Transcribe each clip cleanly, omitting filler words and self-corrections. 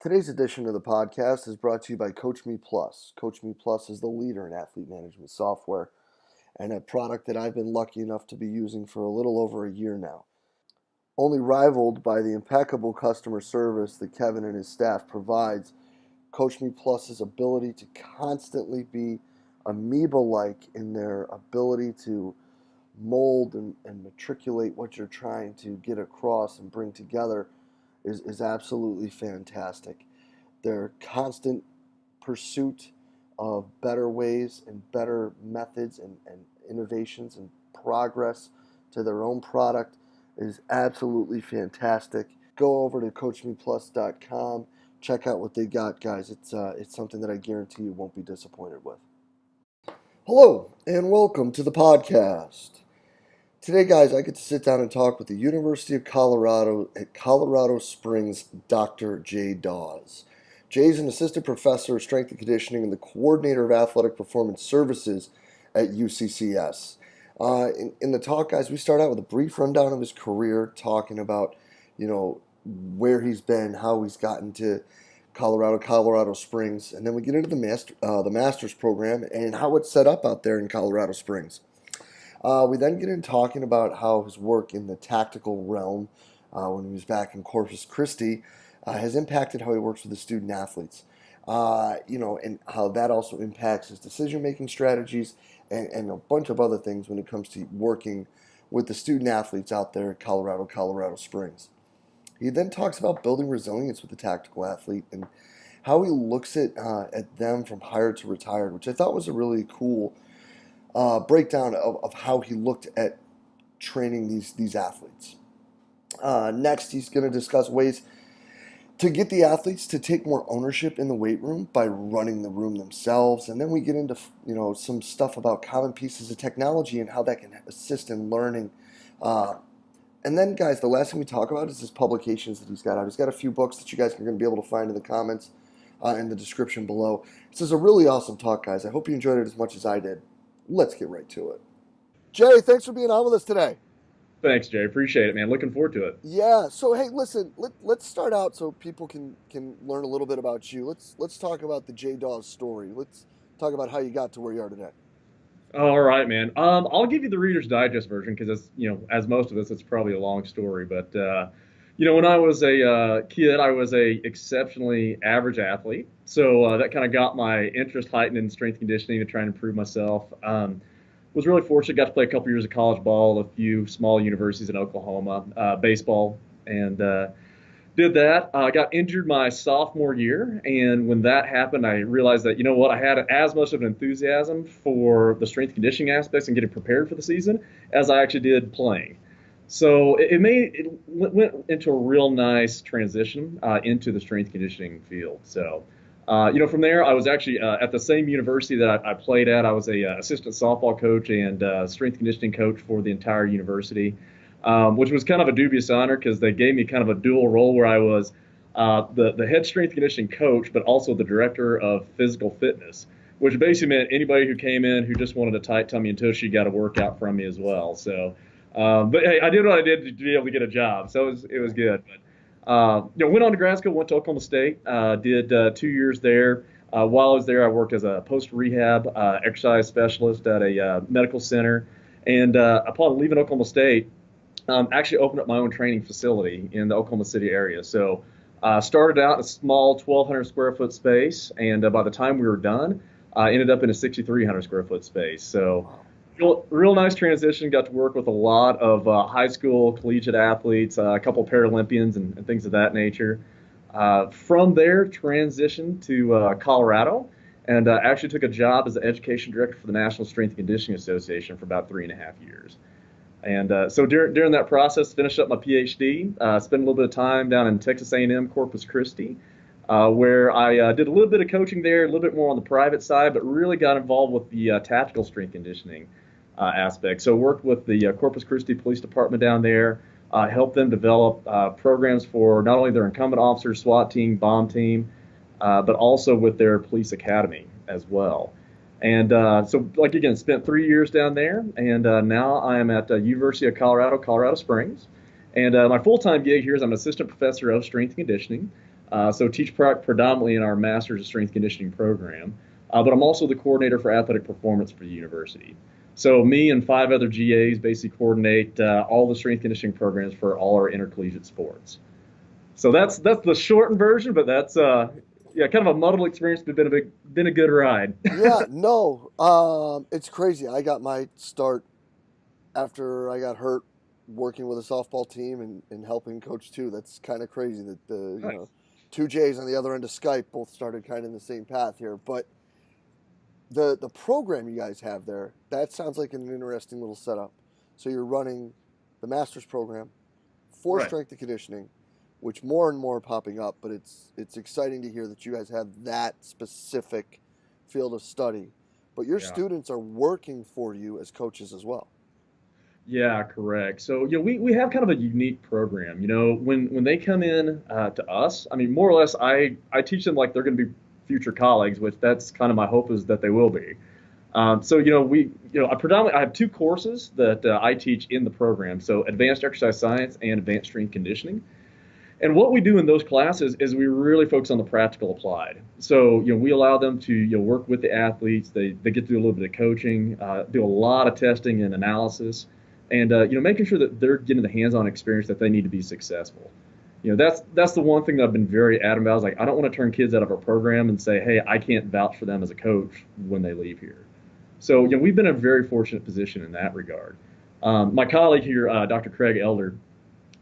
Today's edition of the podcast is brought to you by Coach Me Plus. Coach Me Plus is the leader in athlete management software and a product that I've been lucky enough to be using for a little over a year now. Only rivaled by the impeccable customer service that Kevin and his staff provides, Coach Me Plus's ability to constantly be amoeba-like in their ability to mold and matriculate what you're trying to get across and bring together is absolutely fantastic. Their constant pursuit of better ways and better methods and innovations and progress to their own product is absolutely fantastic. Go over to coachmeplus.com. Check out what they got, guys. It's something that I guarantee you won't be disappointed with. Hello, and welcome to the podcast. Today, guys, I get to sit down and talk with the University of Colorado at Colorado Springs, Dr. Jay Dawes. Jay is an assistant professor of strength and conditioning and the coordinator of athletic performance services at UCCS. In the talk, guys, we start out with a brief rundown of his career, talking about, where he's been, how he's gotten to Colorado Springs, and then we get into the master's program and how it's set up out there in Colorado Springs. We then get into talking about how his work in the tactical realm, when he was back in Corpus Christi, has impacted how he works with the student athletes. And how that also impacts his decision-making strategies and a bunch of other things when it comes to working with the student athletes out there at Colorado Springs. He then talks about building resilience with the tactical athlete and how he looks at them from hired to retired, which I thought was a really cool breakdown of how he looked at training these athletes. Next, he's going to discuss ways to get the athletes to take more ownership in the weight room by running the room themselves. And then we get into some stuff about common pieces of technology and how that can assist in learning. And then, guys, the last thing we talk about is his publications that he's got out. He's got a few books that you guys are going to be able to find in the comments in the description below. This is a really awesome talk, guys. I hope you enjoyed it as much as I did. Let's get right to it. Jay, thanks for being on with us today. Thanks, Jay. Appreciate it, man. Looking forward to it. Yeah. So, hey, listen, let's start out so people can learn a little bit about you. Let's talk about the Dawes story. Let's talk about how you got to where you are today. All right, man. I'll give you the Reader's Digest version because, as most of us, it's probably a long story. But, when I was a kid, I was a exceptionally average athlete. So that kind of got my interest heightened in strength conditioning to try and improve myself. Was really fortunate, got to play a couple years of college ball, a few small universities in Oklahoma, baseball, and did that. I got injured my sophomore year, and when that happened, I realized that, I had as much of an enthusiasm for the strength conditioning aspects and getting prepared for the season as I actually did playing. So it went into a real nice transition into the strength conditioning field. So from there, I was actually at the same university that I played at. I was a assistant softball coach and strength conditioning coach for the entire university, which was kind of a dubious honor because they gave me kind of a dual role where I was the head strength conditioning coach, but also the director of physical fitness, which basically meant anybody who came in who just wanted a tight tummy and tushy got a workout from me as well. So, but hey, I did what I did to be able to get a job, so it was good. But, went on to grad school, went to Oklahoma State, did 2 years there. While I was there, I worked as a post-rehab exercise specialist at a medical center. And upon leaving Oklahoma State, actually opened up my own training facility in the Oklahoma City area. So started out in a small 1,200 square foot space, and by the time we were done, ended up in a 6,300 square foot space. So real nice transition. Got to work with a lot of high school, collegiate athletes, a couple Paralympians and things of that nature. From there, transitioned to Colorado and actually took a job as the education director for the National Strength and Conditioning Association for about 3.5 years. And so during that process, finished up my PhD, spent a little bit of time down in Texas A&M, Corpus Christi, where I did a little bit of coaching there, a little bit more on the private side, but really got involved with the tactical strength conditioning aspect. So worked with the Corpus Christi Police Department down there, helped them develop programs for not only their incumbent officers, SWAT team, bomb team, but also with their police academy as well. And so, again, spent 3 years down there, and now I am at University of Colorado Springs. And my full-time gig here is I'm an assistant professor of strength and conditioning. So teach predominantly in our Master's of Strength Conditioning program, but I'm also the coordinator for athletic performance for the university. So me and 5 other GAs basically coordinate all the strength conditioning programs for all our intercollegiate sports. So that's the shortened version, but that's yeah, kind of a muddled experience, but been a good ride. Yeah, no, it's crazy. I got my start after I got hurt working with a softball team and helping coach too. That's kind of crazy that the Nice. two J's on the other end of Skype both started kind of in the same path here. But the program you guys have there, that sounds like an interesting little setup. So you're running the master's program for Right. strength and conditioning, which more and more are popping up. But it's exciting to hear that you guys have that specific field of study. But your Yeah. students are working for you as coaches as well. Yeah, correct. So, we have kind of a unique program. When they come in to us, I mean, more or less, I teach them like they're going to be future colleagues, which that's kind of my hope is that they will be. So, I have 2 courses that I teach in the program. So, advanced exercise science and advanced strength conditioning. And what we do in those classes is we really focus on the practical applied. So, we allow them to work with the athletes. They get to do a little bit of coaching, do a lot of testing and analysis, and making sure that they're getting the hands-on experience that they need to be successful. That's the one thing that I've been very adamant about. Is like I don't want to turn kids out of our program and say, hey, I can't vouch for them as a coach when they leave here. So, we've been in a very fortunate position in that regard. My colleague here, Dr. Craig Elder,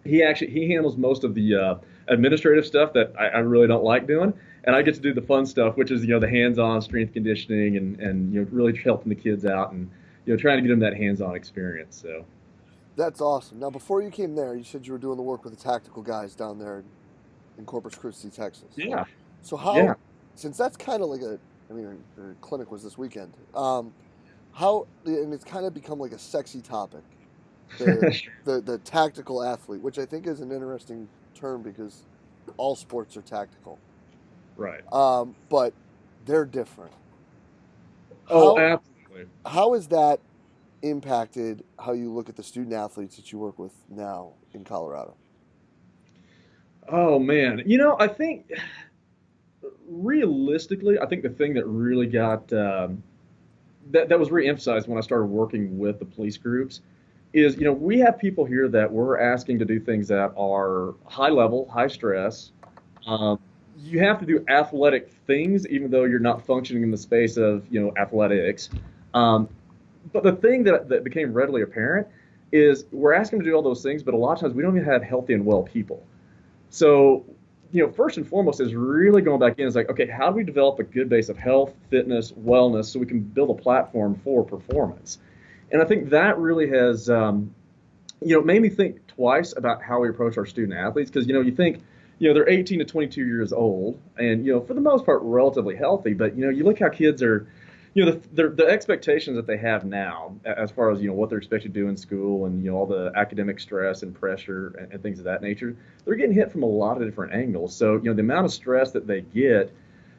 he handles most of the administrative stuff that I really don't like doing, and I get to do the fun stuff, which is the hands-on strength conditioning and really helping the kids out and trying to get them that hands-on experience. So That's awesome. Now, before you came there, you said you were doing the work with the tactical guys down there in Corpus Christi, Texas. yeah, So yeah. since that's kind of like I mean, the clinic was this weekend. And it's kind of become like a sexy topic, the the tactical athlete, which I think is an interesting term because all sports are tactical, Right. but they're different. Oh, How absolutely. how has that impacted how you look at the student athletes that you work with now in Colorado? Oh man, I think realistically, I think the thing that really got that was re-emphasized when I started working with the police groups is we have people here that we're asking to do things that are high level, high stress. Um, you have to do athletic things, even though you're not functioning in the space of athletics. Um, but the thing that became readily apparent is we're asking them to do all those things, but a lot of times we don't even have healthy and well people. So, first and foremost is really going back in. Is like, okay, how do we develop a good base of health, fitness, wellness, so we can build a platform for performance? And I think that really has, made me think twice about how we approach our student athletes because you think, they're 18 to 22 years old, and for the most part relatively healthy. But you look how kids are, the expectations that they have now, as far as what they're expected to do in school, and all the academic stress and pressure and things of that nature, they're getting hit from a lot of different angles. So the amount of stress that they get,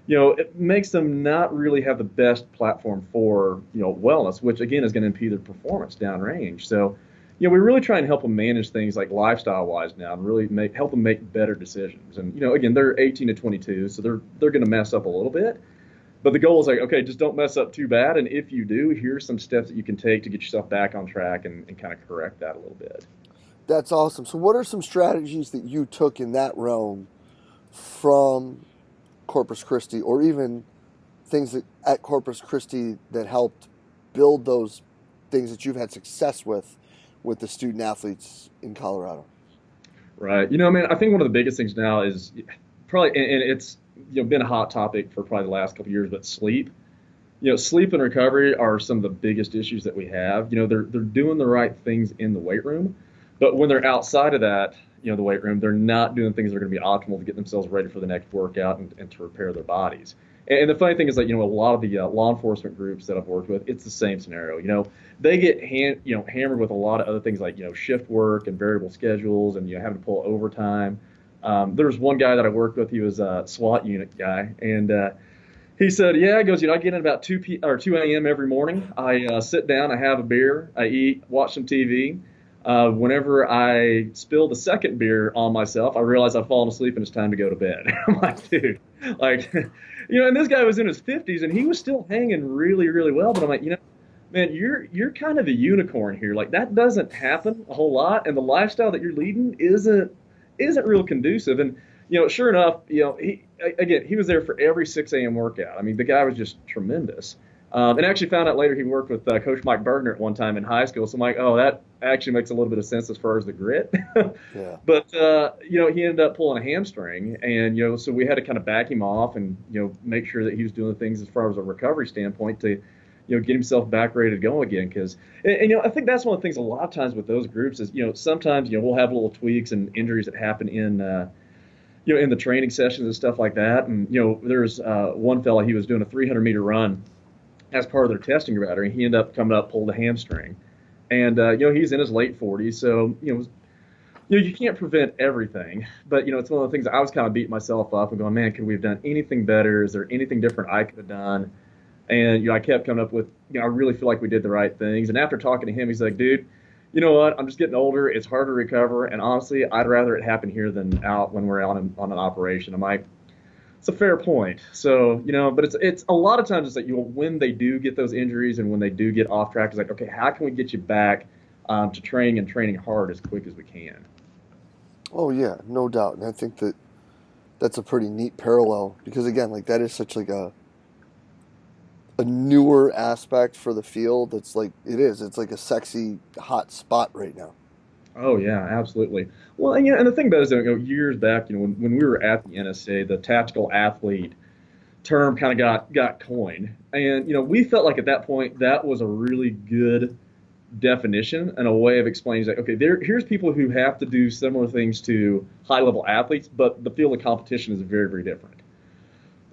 it makes them not really have the best platform for wellness, which again is going to impede their performance downrange. So we really try and help them manage things like lifestyle wise now, and really help them make better decisions. And again, they're 18 to 22, so they're going to mess up a little bit. But the goal is like, okay, just don't mess up too bad. And if you do, here's some steps that you can take to get yourself back on track and kind of correct that a little bit. That's awesome. So, what are some strategies that you took in that realm from Corpus Christi, or even things at Corpus Christi that helped build those things that you've had success with the student athletes in Colorado? Right. Man, I think one of the biggest things now is probably, and it's been a hot topic for probably the last couple of years, but sleep. Sleep and recovery are some of the biggest issues that we have. They're doing the right things in the weight room, but when they're outside of that, the weight room, they're not doing things that are going to be optimal to get themselves ready for the next workout and to repair their bodies. And the funny thing is that a lot of the law enforcement groups that I've worked with, it's the same scenario. They get hammered with a lot of other things like shift work and variable schedules and having to pull overtime. There was one guy that I worked with. He was a SWAT unit guy, and he said, "Yeah," he goes, "I get in about 2 a.m. every morning. I sit down, I have a beer, I eat, watch some TV. Whenever I spilled the second beer on myself, I realized I'd fallen asleep and it's time to go to bed. I'm like, dude, like, and this guy was in his 50s and he was still hanging really, really well. But I'm like, man, you're kind of a unicorn here. Like that doesn't happen a whole lot, and the lifestyle that you're leading isn't real conducive. And sure enough, he was there for every 6 a.m. workout. I mean, the guy was just tremendous. And actually found out later he worked with Coach Mike Bergner at one time in high school. So I'm like, oh, that actually makes a little bit of sense as far as the grit. Yeah. But he ended up pulling a hamstring, and so we had to kind of back him off and make sure that he was doing things as far as a recovery standpoint to get himself back ready to go again. Because I think that's one of the things a lot of times with those groups is sometimes we'll have little tweaks and injuries that happen in in the training sessions and stuff like that. And there's one fella, he was doing a 300-meter run as part of their testing battery. He ended up coming up, pulled a hamstring, and he's in his late 40s, so you can't prevent everything. But it's one of the things I was kind of beating myself up and going, man, could we have done anything better? Is there anything different I could have done? And I kept coming up with, I really feel like we did the right things. And after talking to him, he's like, dude, you know what? I'm just getting older. It's hard to recover, and honestly, I'd rather it happen here than out when we're on an operation. I'm like, it's a fair point. So, but it's a lot of times it's like, when they do get those injuries and when they do get off track, it's like, okay, how can we get you back to training hard as quick as we can? Oh yeah, no doubt. And I think that's a pretty neat parallel because again, like that is such like a newer aspect for the field. It's like it's like a sexy hot spot right now. Oh yeah, absolutely. Well, and the thing about it is, that, years back, when we were at the NSA, the tactical athlete term kind of got coined, and we felt like at that point that was a really good definition and a way of explaining that okay, here's people who have to do similar things to high level athletes, but the field of competition is very, very different.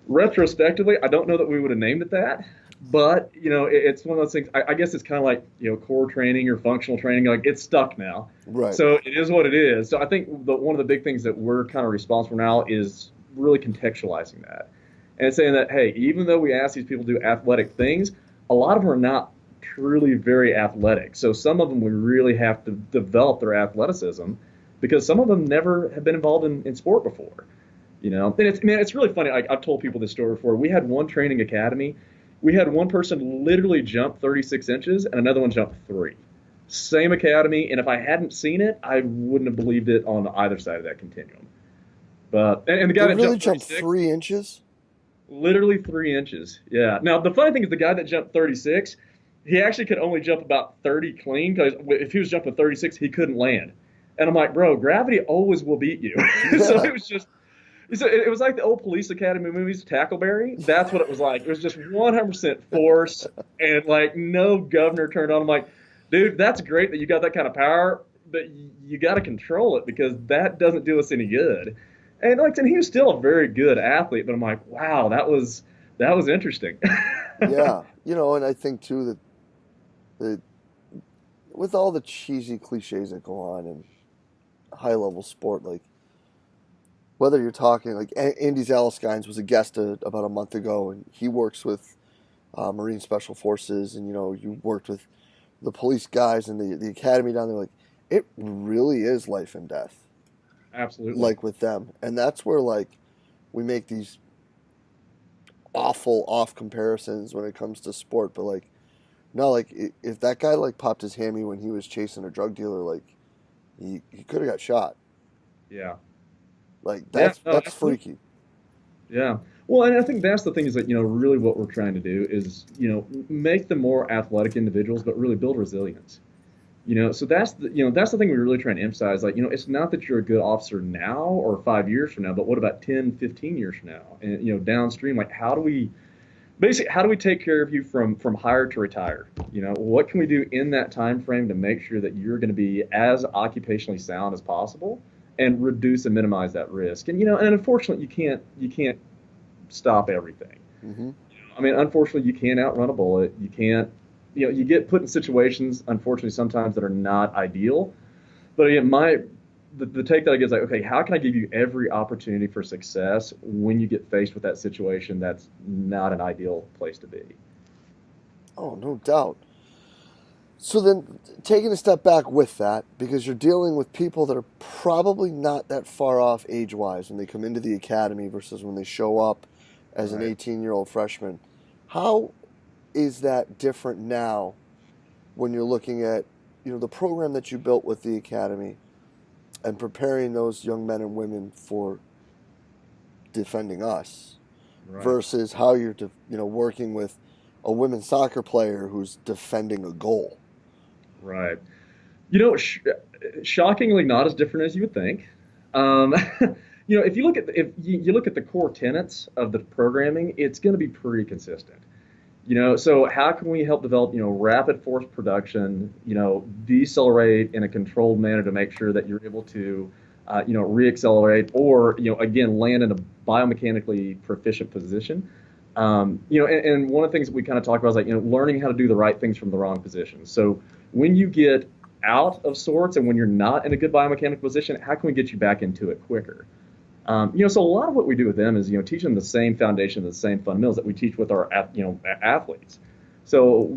Retrospectively, I don't know that we would have named it that, but it's one of those things. I guess it's kind of like core training or functional training. Like it's stuck now, Right. so it is what it is. So I think one of the big things that we're kind of responsible for now is really contextualizing that and saying that hey, even though we ask these people to do athletic things, a lot of them are not truly very athletic. So some of them we really have to develop their athleticism because some of them never have been involved in sport before. And it's really funny. I've told people this story before. We had one training academy. We had one person literally jump 36 inches and another one jump 3. Same academy, and if I hadn't seen it, I wouldn't have believed it on either side of that continuum. But and the guy They that really jumped jumped 36, 3 inches. literally 3 inches. Yeah. Now the funny thing is, the guy that jumped 36, he actually could only jump about 30 clean because if he was jumping 36, he couldn't land. And I'm like, bro, gravity always will beat you. So it was just. So it was like the old Police Academy movies, Tackleberry. That's what it was like. It was just 100% force and like no governor turned on. I'm like, dude, that's great that you got that kind of power, but you got to control it because that doesn't do us any good. And and he was still a very good athlete, but I'm like, wow, that was interesting. Yeah, and I think too that with all the cheesy cliches that go on in high level sport, like whether you're talking like Andy Zalaskines was a guest about a month ago, and he works with Marine Special Forces, and you worked with the police guys and the academy down there. Like it really is life and death, Absolutely. like with them, and that's where like we make these awful off comparisons when it comes to sport. But like no, like if that guy like popped his hammy when he was chasing a drug dealer, like he could have got shot. Yeah. Like Yeah. No, that's absolutely. freaky. Yeah. Well, and I think that's the thing is that, really what we're trying to do is, make them more athletic individuals, but really build resilience. So that's the thing we really try to emphasize. Like, it's not that you're a good officer now or 5 years from now, but what about 10, 15 years from now? And, downstream, like how do we take care of you from hire to retire? What can we do in that time frame to make sure that you're going to be as occupationally sound as possible and reduce and minimize that risk? And, and unfortunately, you can't stop everything. Hmm. I mean, unfortunately, you can't outrun a bullet. You can't, you get put in situations, unfortunately, sometimes that are not ideal. But again, the take that I get is like, okay, how can I give you every opportunity for success when you get faced with that situation that's not an ideal place to be? Oh, no doubt. So then, taking a step back with that, because you're dealing with people that are probably not that far off age-wise when they come into the academy versus when they show up as an Right. 18-year-old freshman, how is that different now when you're looking at, the program that you built with the academy and preparing those young men and women for defending us Right. versus how you're, working with a women's soccer player who's defending a goal? Right. You know, shockingly not as different as you would think. Um, if you look at if you look at the core tenets of the programming, it's going to be pretty consistent. So how can we help develop, rapid force production, decelerate in a controlled manner to make sure that you're able to, reaccelerate or, again, land in a biomechanically proficient position. And one of the things that we kind of talk about is like, learning how to do the right things from the wrong positions. So when you get out of sorts and when you're not in a good biomechanical position, how can we get you back into it quicker? So a lot of what we do with them is, teach them the same foundation, the same fundamentals that we teach with our, athletes. So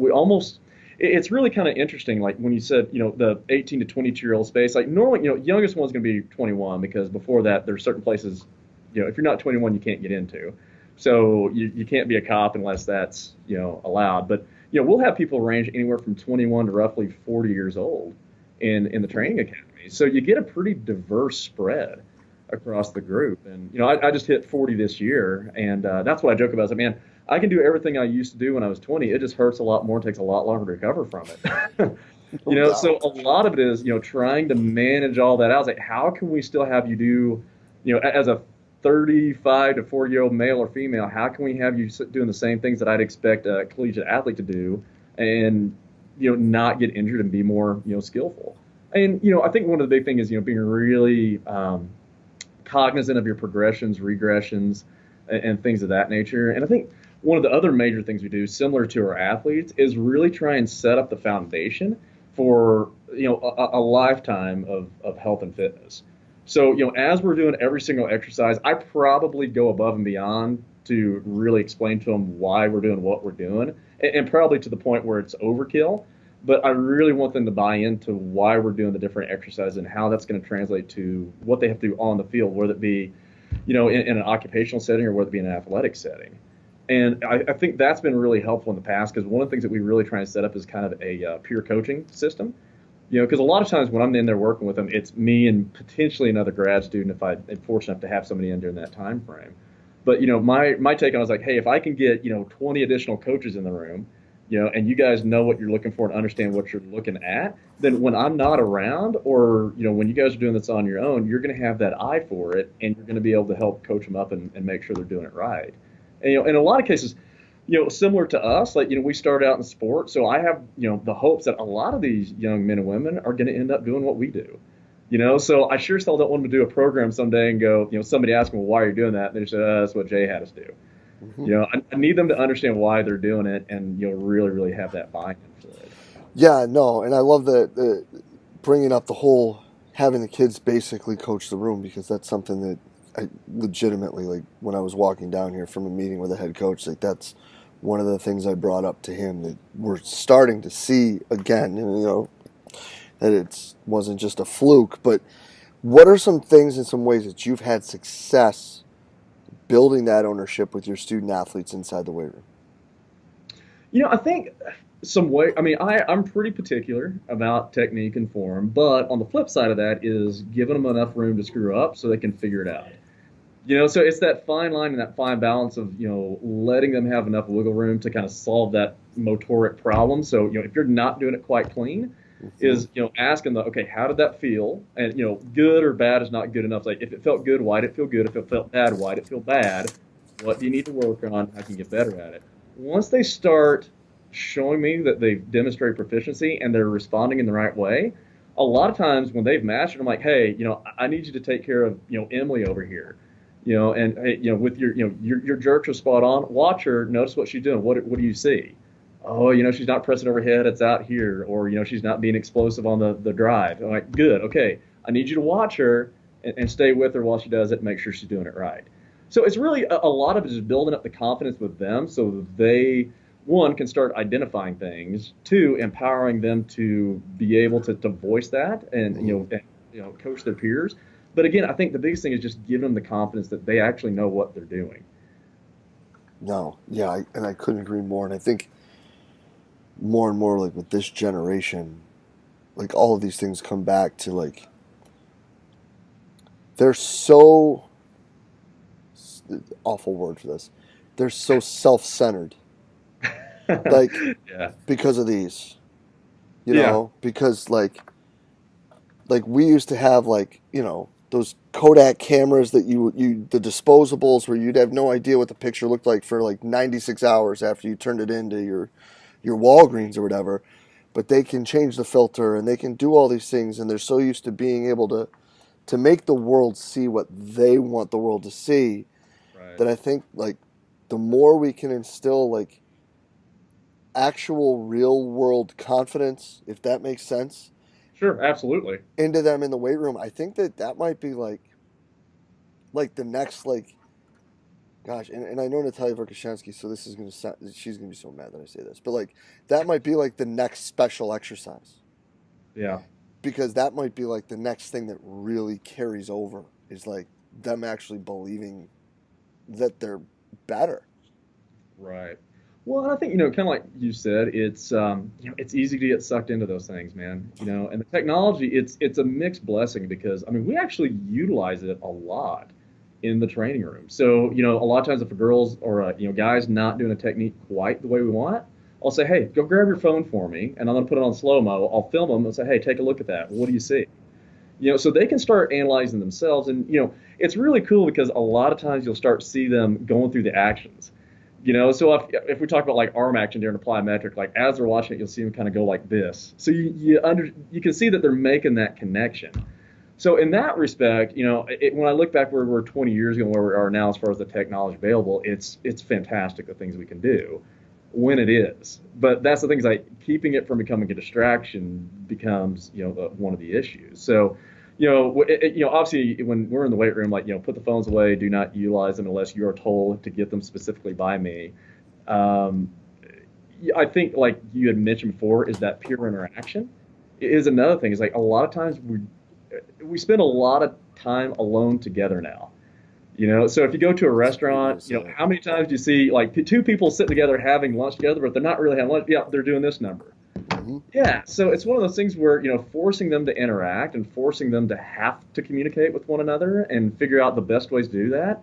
it's really kind of interesting. Like when you said, the 18 to 22-year-old space, like normally, youngest one's going to be 21 because before that, there's certain places, if you're not 21, you can't get into. So you can't be a cop unless that's, allowed. But, we'll have people range anywhere from 21 to roughly 40 years old in the training academy. So you get a pretty diverse spread across the group. And, I just hit 40 this year. And that's what I joke about. Is like, man, I can do everything I used to do when I was 20. It just hurts a lot more and takes a lot longer to recover from it. No doubt. So a lot of it is, trying to manage all that out. It's like, how can we still have you do, as a 35 to 40-year-old male or female, how can we have you doing the same things that I'd expect a collegiate athlete to do and, not get injured and be more, skillful? And, I think one of the big things is, being really cognizant of your progressions, regressions, and things of that nature. And I think one of the other major things we do, similar to our athletes, is really try and set up the foundation for, a lifetime of health and fitness. So, as we're doing every single exercise, I probably go above and beyond to really explain to them why we're doing what we're doing, and probably to the point where it's overkill. But I really want them to buy into why we're doing the different exercises and how that's going to translate to what they have to do on the field, whether it be, in an occupational setting or whether it be in an athletic setting. And I think that's been really helpful in the past because one of the things that we really try and set up is kind of a peer coaching system. Because a lot of times when I'm in there working with them, it's me and potentially another grad student if I'm fortunate enough to have somebody in during that time frame. But, my take on it is like, hey, if I can get, 20 additional coaches in the room, and you guys know what you're looking for and understand what you're looking at, then when I'm not around or, when you guys are doing this on your own, you're going to have that eye for it and you're going to be able to help coach them up and make sure they're doing it right. And, in a lot of cases, similar to us, like, we start out in sport. So I have, the hopes that a lot of these young men and women are going to end up doing what we do. So I sure still don't want them to do a program someday and go, somebody asks them, well, why are you doing that? And they say, that's what Jay had us do. Mm-hmm. I need them to understand why they're doing it and, really, really have that buy-in for it. Yeah, no, and I love the bringing up the whole having the kids basically coach the room because that's something that I legitimately, like when I was walking down here from a meeting with a head coach, like that's one of the things I brought up to him that we're starting to see again, that it wasn't just a fluke. But what are some things and some ways that you've had success building that ownership with your student athletes inside the weight room? I think I'm pretty particular about technique and form, but on the flip side of that is giving them enough room to screw up so they can figure it out. So it's that fine line and that fine balance of, letting them have enough wiggle room to kind of solve that motoric problem. So, if you're not doing it quite clean, is, asking them, okay, how did that feel? And, good or bad is not good enough. Like, if it felt good, why did it feel good? If it felt bad, why did it feel bad? What do you need to work on? How can you get better at it? Once they start showing me that they've demonstrated proficiency and they're responding in the right way, a lot of times when they've mastered, I'm like, hey, I need you to take care of, Emily over here. And hey, with your jerks are spot on. Watch her, notice what she's doing. What do you see? Oh, she's not pressing her head, it's out here, or she's not being explosive on the drive. I'm like, good, okay. I need you to watch her and stay with her while she does it and make sure she's doing it right. So it's really a lot of it is building up the confidence with them so they one, can start identifying things. Two, empowering them to be able to voice that and Hmm. coach their peers. But again, I think the biggest thing is just giving them the confidence that they actually know what they're doing. No, yeah, and I couldn't agree more. And I think more and more, like with this generation, like all of these things come back to like they're so awful word for this. They're so self-centered, like Yeah. because of these, Yeah. because like we used to have like those Kodak cameras that you the disposables where you'd have no idea what the picture looked like for like 96 hours after you turned it into your Walgreens or whatever. But they can change the filter and they can do all these things, and they're so used to being able to make the world see what they want the world to see, Right. that I think like the more we can instill like actual real world confidence, if that makes sense, Sure. Absolutely. into them in the weight room, I think that might be like the next like gosh, and I know Natalia Verkhoshansky, so this is gonna sound, she's gonna be so mad that I say this, but like that might be like the next special exercise, Yeah. because that might be like the next thing that really carries over is like them actually believing that they're better. Right. Well, and I think, kind of like you said, it's easy to get sucked into those things, man. And the technology, it's a mixed blessing because, I mean, we actually utilize it a lot in the training room. So, a lot of times if a girl's or guys not doing a technique quite the way we want, I'll say, hey, go grab your phone for me, and I'm gonna put it on slow mo. I'll film them and say, hey, take a look at that. What do you see? So they can start analyzing themselves, and it's really cool because a lot of times you'll start to see them going through the actions. So if we talk about like arm action during a plyometric, like as they're watching it, you'll see them kind of go like this. So you can see that they're making that connection. So in that respect, when I look back where we were 20 years ago and where we are now as far as the technology available, it's fantastic the things we can do when it is. But that's the thing is like keeping it from becoming a distraction becomes one of the issues. So obviously when we're in the weight room, like put the phones away, do not utilize them unless you are told to get them specifically by me. Um, I think like you had mentioned before, is that peer interaction is another thing. Is like a lot of times we spend a lot of time alone together now. So if you go to a That's a great way restaurant, to say it. how many times do you see like two people sitting together having lunch together, but they're not really having lunch? Yeah, they're doing this number. Hmm. Yeah, so it's one of those things where, forcing them to interact and forcing them to have to communicate with one another and figure out the best ways to do that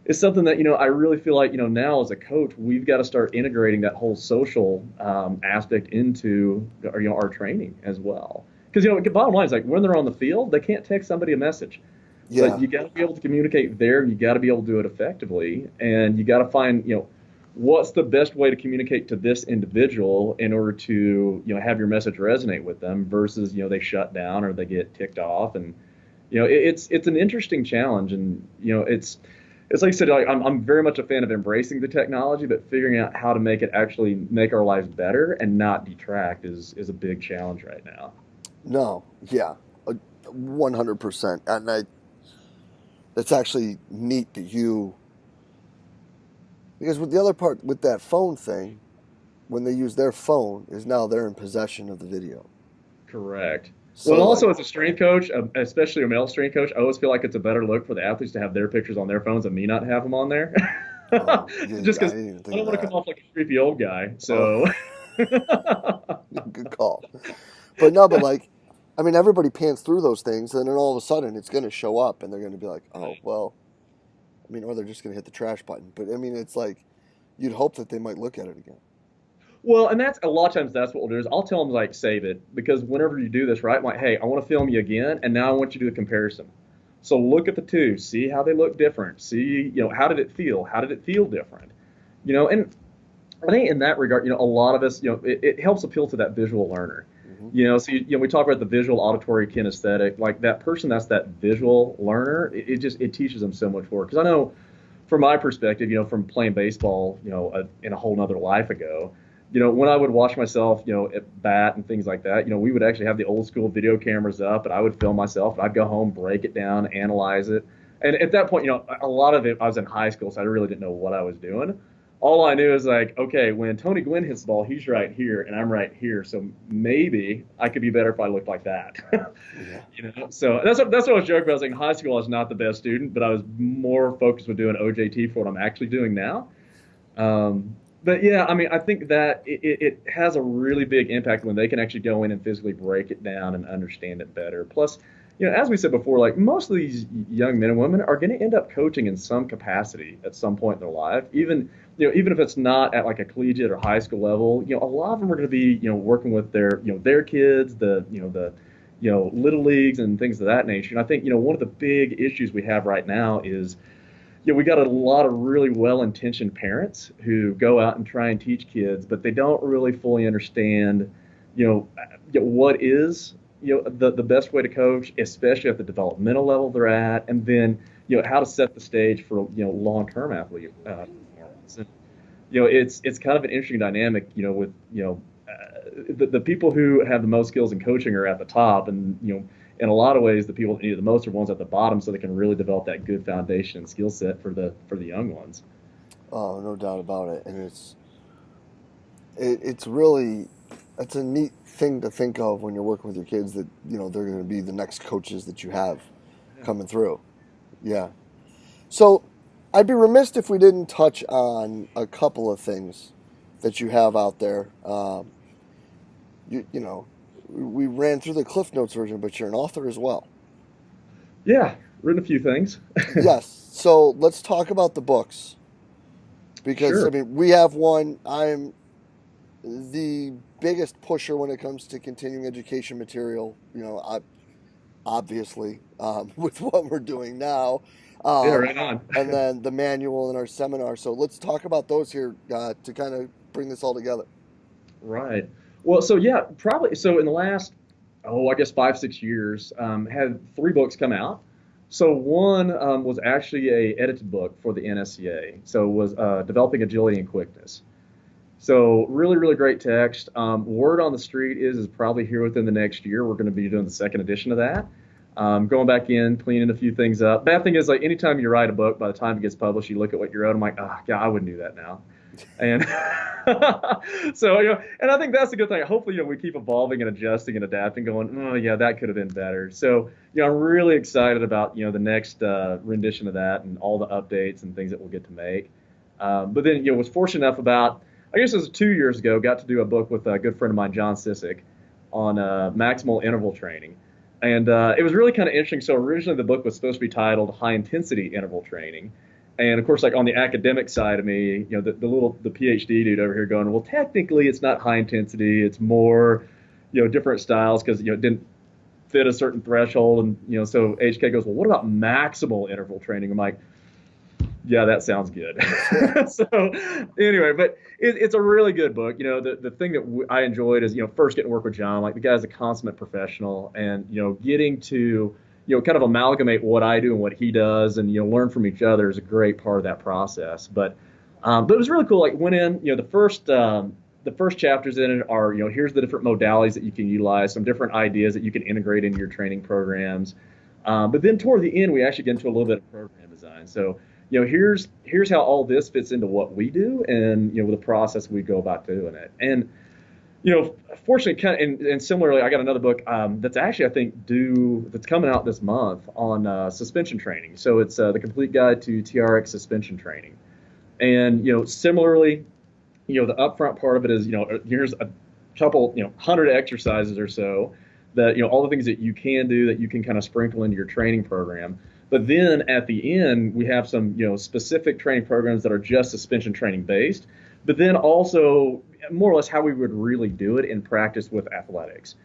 is something that, I really feel like, now as a coach, we've got to start integrating that whole social aspect into, our training as well. Because, bottom line is like when they're on the field, they can't text somebody a message. But Yeah. you got to be able to communicate there. You got to be able to do it effectively, and you got to find what's the best way to communicate to this individual in order to have your message resonate with them versus they shut down or they get ticked off, and it's an interesting challenge, and it's like I said, like, I'm very much a fan of embracing the technology, but figuring out how to make it actually make our lives better and not detract is a big challenge right now. No. Yeah. 100%. And that's actually neat that you, because with the other part with that phone thing, when they use their phone, is now they're in possession of the video. Correct. Well, So like, also as a strength coach, especially a male strength coach, I always feel like it's a better look for the athletes to have their pictures on their phones and me not have them on there. oh, you Just I because didn't even I think don't of want to that. come off like a creepy old guy. Oh, So, good call. But no, but like, I mean, everybody pans through those things, and then all of a sudden it's going to show up, and they're going to be like, oh, well, I mean, or they're just going to hit the trash button. But I mean, it's like, you'd hope that they might look at it again. well, and that's a lot of times that's what we'll do is I'll tell them like save it because whenever you do this, right? I'm like, hey, I want to film you again, and now I want you to do a comparison. So look at the two, see how they look different, see how did it feel? How did it feel different? And I think in that regard, a lot of us, it helps appeal to that visual learner. Hmm. So we talk about the visual, auditory, kinesthetic. Like that person that's that visual learner, it teaches them so much more. Because I know, from my perspective, from playing baseball, in a whole nother life ago, when I would watch myself, at bat and things like that, we would actually have the old school video cameras up, and I would film myself, and I'd go home, break it down, analyze it. And at that point, a lot of it, I was in high school, so I really didn't know what I was doing. all I knew is like, okay, when Tony Gwynn hits the ball, he's right here and I'm right here. So maybe I could be better if I looked like that. Yeah. So that's what I was joking about. I was like, in high school, I was not the best student, but I was more focused with doing OJT for what I'm actually doing now. But yeah, I mean, I think that it has a really big impact when they can actually go in and physically break it down and understand it better. Plus, as we said before, like most of these young men and women are going to end up coaching in some capacity at some point in their life, even if it's not at like a collegiate or high school level. A lot of them are going to be, working with their kids, the little leagues and things of that nature. And I think, one of the big issues we have right now is we got a lot of really well-intentioned parents who go out and try and teach kids, but they don't really fully understand, what is, the best way to coach, especially at the developmental level they're at, and then, how to set the stage for, long-term athlete performance. And, it's kind of an interesting dynamic, with, the people who have the most skills in coaching are at the top, and, in a lot of ways, the people that need it the most are ones at the bottom, so they can really develop that good foundation and skill set for the young ones. Oh, no doubt about it. And it's really, it's a neat thing to think of when you're working with your kids that they're going to be the next coaches that you have Yeah. coming through. Yeah. So I'd be remiss if we didn't touch on a couple of things that you have out there. You know, we ran through the Cliff Notes version, but you're an author as well. Yeah, written a few things. Yes. So let's talk about the books because I Sure. mean we have one. I'm the biggest pusher when it comes to continuing education material. Obviously, with what we're doing now, Yeah, um, right on. and then the manual in our seminar. So let's talk about those here to kind of bring this all together. Right. Well, so yeah, probably. So in the last, I guess 5, 6 years, had three books come out. So one was actually a edited book for the NSCA. So it was developing agility and quickness. So really, really great text. Word on the street is probably here within the next year. We're going to be doing the second edition of that. Going back in, cleaning a few things up. Bad thing is, like anytime you write a book, by the time it gets published, you look at what you wrote. I'm like, oh, God, I wouldn't do that now. And so, and I think that's a good thing. Hopefully, we keep evolving and adjusting and adapting, going, oh, yeah, that could have been better. So, I'm really excited about, the next rendition of that and all the updates and things that we'll get to make. But then, was fortunate enough about, I guess it was 2 years ago, got to do a book with a good friend of mine, John Sissick, on maximal interval training. And it was really kind of interesting. So originally the book was supposed to be titled High Intensity Interval Training. And of course, like on the academic side of me, the PhD dude over here going, well, technically it's not high intensity. It's more, different styles because, it didn't fit a certain threshold. And, so HK goes, well, what about maximal interval training? I'm like, yeah, that sounds good. So anyway, but it's a really good book. The thing that I enjoyed is, first getting to work with John. Like the guy's a consummate professional, and getting to kind of amalgamate what I do and what he does, and learn from each other is a great part of that process. But it was really cool. Like went in, the first chapters in it are, here's the different modalities that you can utilize, some different ideas that you can integrate into your training programs. But then toward the end, we actually get into a little bit of program design. So here's how all this fits into what we do, and the process we go about doing it. And fortunately, kind of, and similarly, I got another book that's actually I think that's coming out this month on suspension training. So it's the Complete Guide to TRX Suspension Training. And similarly, the upfront part of it is here's a couple 100 exercises or so that all the things that you can do that you can kind of sprinkle into your training program. But then at the end, we have some, specific training programs that are just suspension training based, but then more or less how we would really do it in practice with athletics.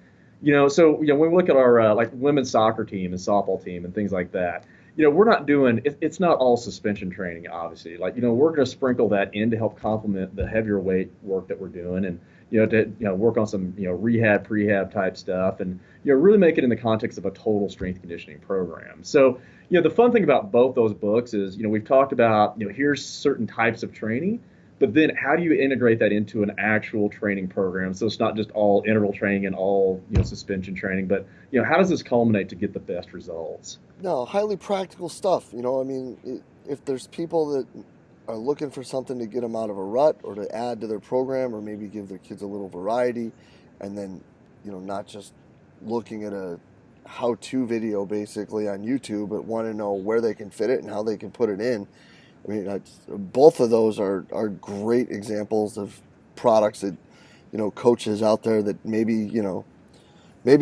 So, when we look at our like women's soccer team and softball team and things like that, we're not doing, it's not all suspension training, obviously. Like, we're going to sprinkle that in to help complement the heavier weight work that we're doing, and, to work on some, rehab, prehab type stuff, and, really make it in the context of a total strength conditioning program. So, the fun thing about both those books is, we've talked about, here's certain types of training, but then how do you integrate that into an actual training program? So it's not just all interval training and all, suspension training, but, how does this culminate to get the best results? No, highly practical stuff. I mean, if there's people that are looking for something to get them out of a rut or to add to their program or maybe give their kids a little variety, and then, not just looking at a how-to video basically on YouTube, but want to know where they can fit it and how they can put it in. I mean, both of those are great examples of products that, coaches out there that maybe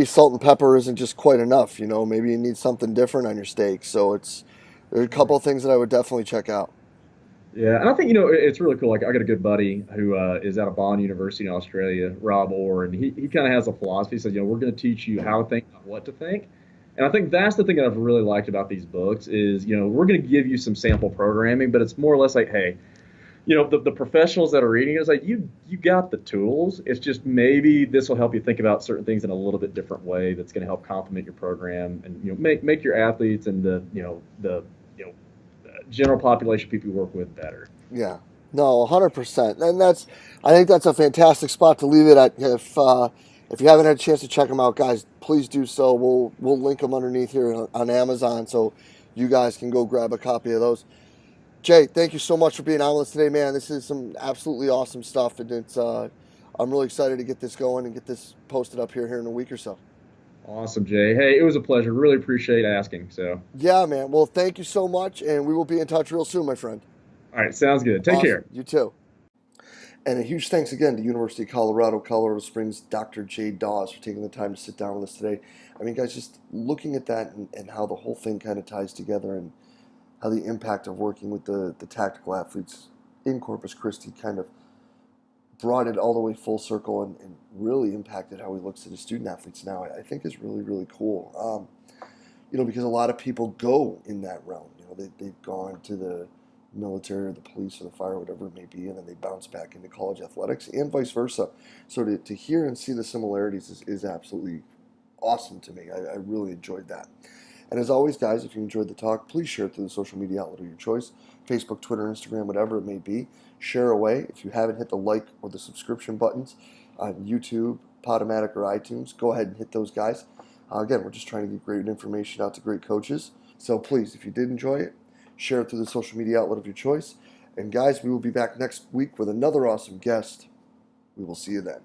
salt and pepper isn't just quite enough. Maybe you need something different on your steak. So there's a couple of things that I would definitely check out. Yeah, and I think it's really cool. Like I got a good buddy who is out of Bond University in Australia, Rob Orr, and he kind of has a philosophy. He says, we're going to teach you how to think, not what to think. And I think that's the thing that I've really liked about these books is, we're going to give you some sample programming, but it's more or less like, hey, the professionals that are reading it is like you got the tools. It's just maybe this will help you think about certain things in a little bit different way. That's going to help complement your program and make your athletes and the general population people you work with better. Yeah, no, 100%, and I think that's a fantastic spot to leave it at. If you haven't had a chance to check them out, guys, please do so. We'll link them underneath here on Amazon, so you guys can go grab a copy of those. Jay, thank you so much for being on with us today, man. This is some absolutely awesome stuff, and I'm really excited to get this going and get this posted up here in a week or so. Awesome, Jay. Hey, it was a pleasure. Really appreciate asking. So, yeah, man. Well, thank you so much, and we will be in touch real soon, my friend. all right, sounds good. Take Awesome. care. You too. And a huge thanks again to University of Colorado Springs, Dr. Jay Dawes, for taking the time to sit down with us today. I mean, guys, just looking at that and how the whole thing kind of ties together and how the impact of working with the tactical athletes in Corpus Christi kind of brought it all the way full circle and really impacted how he looks at his student athletes now, I think is really, really cool. Because a lot of people go in that realm. They've gone to the military or the police or the fire, whatever it may be, and then they bounce back into college athletics and vice versa. So to hear and see the similarities is absolutely awesome to me. I really enjoyed that. And as always, guys, if you enjoyed the talk, please share it through the social media outlet of your choice, Facebook, Twitter, Instagram, whatever it may be. Share away. If you haven't hit the like or the subscription buttons on YouTube, Podomatic, or iTunes, go ahead and hit those, guys. Again, we're just trying to get great information out to great coaches. So please, if you did enjoy it, share it through the social media outlet of your choice. And guys, we will be back next week with another awesome guest. We will see you then.